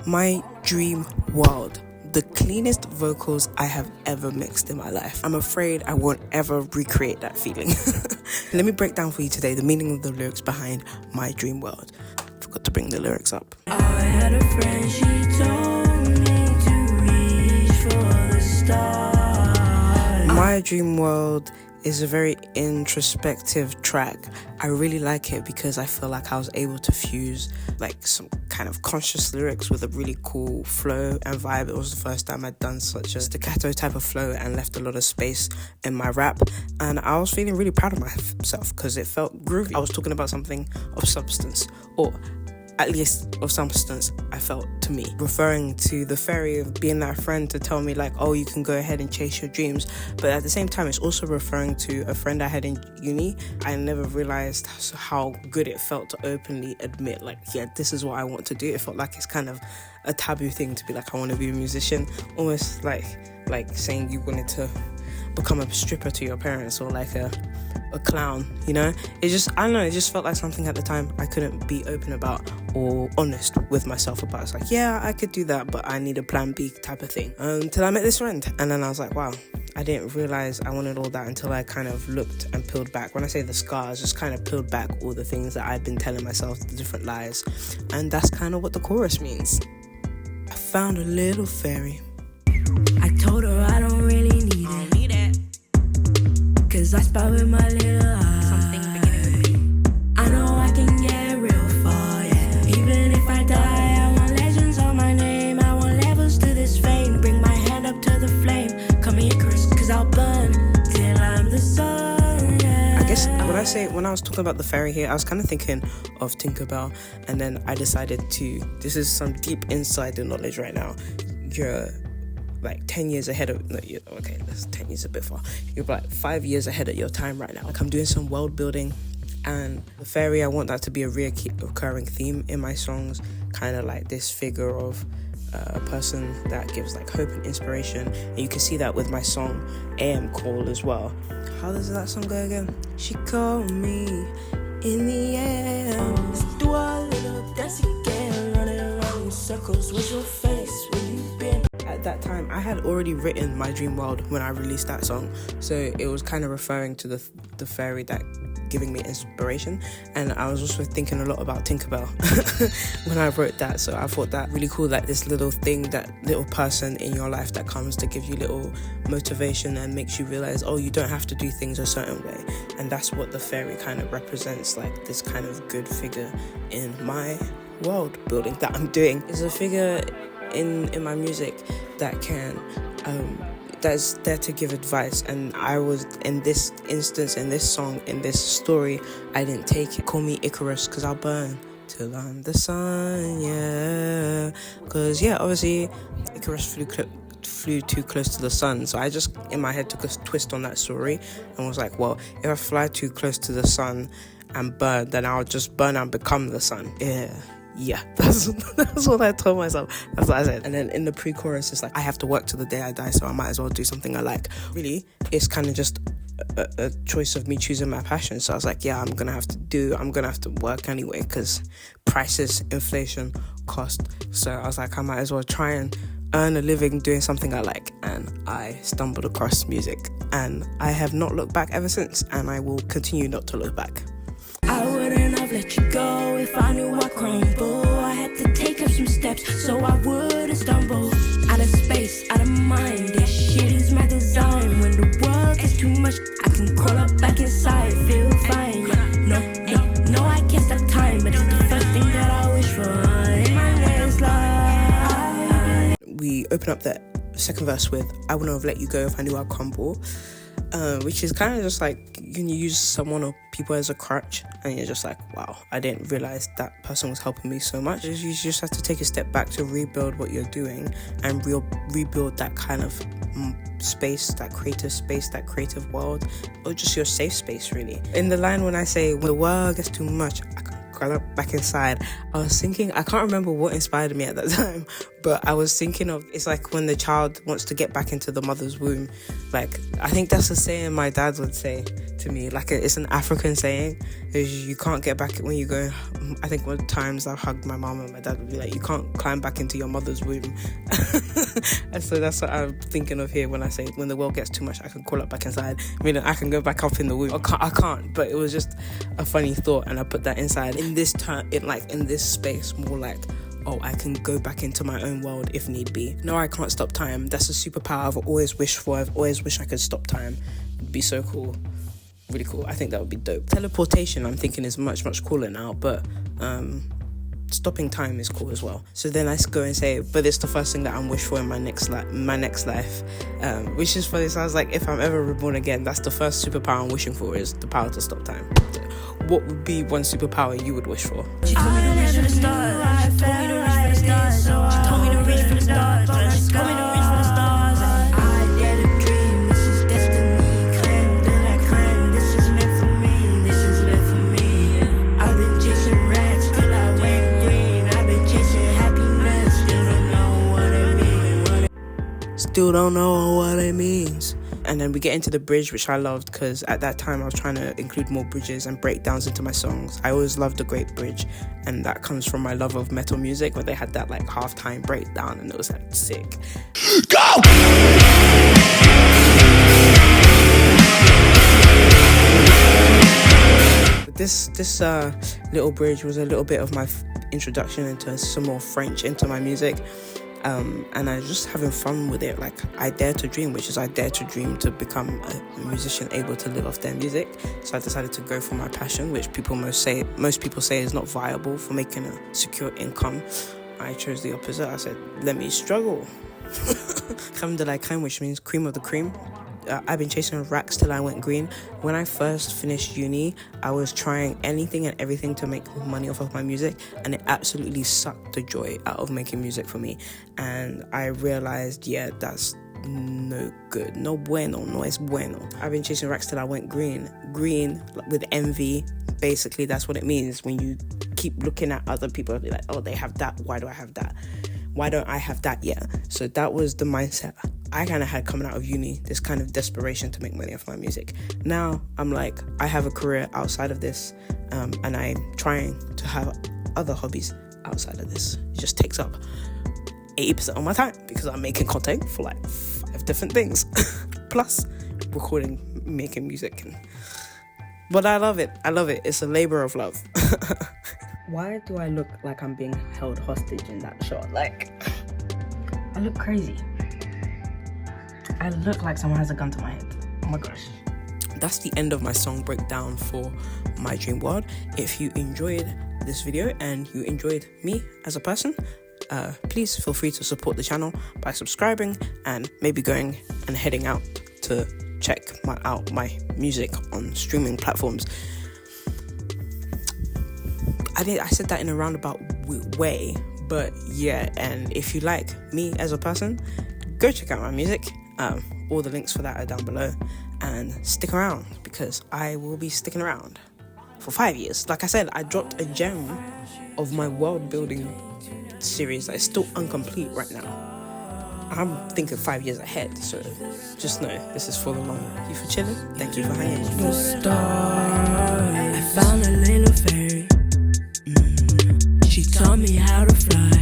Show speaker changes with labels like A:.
A: My dream world. The cleanest vocals I have ever mixed in my life. I'm afraid I won't ever recreate that feeling. Let me break down for you today the meaning of the lyrics behind My Dream World. Forgot to bring the lyrics up.
B: I had a friend, she told me to reach for the stars.
A: My Dream World is a very introspective track. I really like it because I feel like I was able to fuse like some kind of conscious lyrics with a really cool flow and vibe. It was the first time I'd done such a staccato type of flow and left a lot of space in my rap, and I was feeling really proud of myself because it felt groovy. I was talking about something of substance, or at least of substance, I felt to me. Referring to the fairy of being that friend to tell me like, oh, you can go ahead and chase your dreams. But at the same time, it's also referring to a friend I had in uni. I never realized how good it felt to openly admit like, yeah, this is what I want to do. It felt like it's kind of a taboo thing to be like, I want to be a musician. Almost like saying you wanted to become a stripper to your parents, or like a clown, you know? It just felt like something at the time I couldn't be open about or honest with myself about. It's like, yeah, I could do that, but I need a plan B type of thing. Until I met this friend, and then I was like, wow, I didn't realize I wanted all that until I kind of looked and peeled back. When I say the scars, just kind of peeled back all the things that I've been telling myself, the different lies. And that's kind of what the chorus means. I found a little fairy.
B: I told her I don't really need it, 'cause I spy with my little eye.
C: Something beginning with B.
B: I know I can get real far, yeah. Even if I die, I want legends on my name. I want levels to this fame. Bring my hand up to the flame. Come here, Chris, 'cause I'll burn till I'm the sun, yeah.
A: I guess when I was talking about the fairy here, I was kind of thinking of Tinkerbell, and then I decided this is some deep insider knowledge right now. You're like 10 years ahead of, okay, that's 10 years a bit far. You're like 5 years ahead of your time right now. Like, I'm doing some world building, and the fairy, I want that to be a recurring theme in my songs, kind of like this figure of a person that gives like hope and inspiration. And you can see that with my song AM Call as well. How does that song go again? She called me in the air.
B: Do a little dance again, running around in circles. What's your face? Where you been?
A: At that time, I had already written My Dream World when I released that song, so it was kind of referring to the fairy that giving me inspiration. And I was also thinking a lot about Tinkerbell when I wrote that, so I thought that really cool, like this little thing, that little person in your life that comes to give you little motivation and makes you realize, oh, you don't have to do things a certain way. And that's what the fairy kind of represents, like this kind of good figure in my world building that I'm doing. Is a figure in my music that can that's there to give advice, and I was in this instance, in this song, in this story, I didn't take it. Call me Icarus, 'cause I'll burn till I'm the sun, yeah. 'Cause yeah, obviously Icarus flew too close to the sun, so I just in my head took a twist on that story and was like, well, if I fly too close to the sun and burn, then I'll just burn and become the sun. Yeah, that's what I told myself. That's what I said. And then in the pre-chorus, it's like, I have to work till the day I die, so I might as well do something I like. Really, it's kind of just a choice of me choosing my passion. So I was like, yeah, I'm gonna have to work anyway, because prices, inflation, cost. So I was like, I might as well try and earn a living doing something I like. And I stumbled across music, and I have not looked back ever since, and I will continue not to look back.
B: I wouldn't have let you go if I knew I'd crumble. I had to take up some steps so I wouldn't stumble. Out of space, out of mind, this shit is my design. When the world gets too much, I can crawl up back inside, feel fine, yeah. No, I can't stop time, but it's the first thing that I wish for in my next life.
A: We open up the second verse with, I wouldn't have let you go if I knew I'd crumble. Which is kind of just like, you use someone or people as a crutch, and you're just like, wow, I didn't realize that person was helping me so much. You just have to take a step back to rebuild what you're doing and rebuild that kind of space, that creative world, or just your safe space, really. In the line when I say, when the world gets too much, I can crawl up back inside, I was thinking, I can't remember what inspired me at that time, But I was thinking of, it's like when the child wants to get back into the mother's womb. Like, I think that's a saying my dad would say to me. Like, it's an African saying. Is you can't get back when you go. I think one times I've hugged my mom and my dad would be like, you can't climb back into your mother's womb. And so that's what I'm thinking of here when I say, when the world gets too much, I can crawl up back inside. I mean, I can go back up in the womb. I can't. But it was just a funny thought, and I put that inside. In this in this space, more like, oh, I can go back into my own world if need be. No, I can't stop time. That's a superpower I've always wished for. I've always wished I could stop time. It'd be so cool. Really cool. I think that would be dope. Teleportation, I'm thinking, is much, much cooler now, but stopping time is cool as well. So then I go and say, but it's the first thing that I'm wish for in my next life. Which is funny. So I was like, if I'm ever reborn again, that's the first superpower I'm wishing for, is the power to stop time. What would be one superpower you would wish for?
B: She told me to reach for the stars. She told me to reach for the stars. She told me to reach for the stars. She told me to reach for the stars. I dare to dream. This is destiny. Climb through that climb. This is meant for me. This is meant for me. I've been chasing rats till I went green. I've been chasing happiness. Still don't know what it means.
A: Still don't know what it means. And then we get into the bridge, which I loved, because at that time I was trying to include more bridges and breakdowns into my songs. I always loved a great bridge, and that comes from my love of metal music, where they had that like halftime breakdown, and it was like sick. Go! This little bridge was a little bit of my introduction into some more French into my music. And I was just having fun with it. Like, I dare to dream, which is I dare to dream to become a musician able to live off their music. So I decided to go for my passion, which most people say is not viable for making a secure income. I chose the opposite. I said, let me struggle. Crème de la crème, which means cream of the cream. I've been chasing racks till I went green. When I first finished uni, I was trying anything and everything to make money off of my music, and it absolutely sucked the joy out of making music for me. And I realized, yeah, that's no good. No bueno, no es bueno. I've been chasing racks till I went green. Green with envy. Basically, that's what it means when you keep looking at other people and be like, oh, they have that. Why do I have that? Why don't I have that yet? So that was the mindset I kind of had coming out of uni, this kind of desperation to make money off my music. Now I'm like, I have a career outside of this, and I'm trying to have other hobbies outside of this. It just takes up 80% of my time because I'm making content for like 5 different things, plus recording, making music. But I love it. It's a labor of love. Why do I look like I'm being held hostage in that shot? Like, I look crazy. I look like someone has a gun to my head. Oh my gosh. That's the end of my song breakdown for My Dream World. If you enjoyed this video and you enjoyed me as a person, please feel free to support the channel by subscribing and maybe going and heading out to check out my music on streaming platforms. I said that in a roundabout way, but yeah. And if you like me as a person, go check out my music. All the links for that are down below, and stick around because I will be sticking around for 5 years. Like I said, I dropped a gem of my world building series that is still incomplete right now. I'm thinking 5 years ahead, so just know this is for the long run. Thank you for chilling. Thank you for hanging with me.
B: I found a little fairy. She taught me how to fly.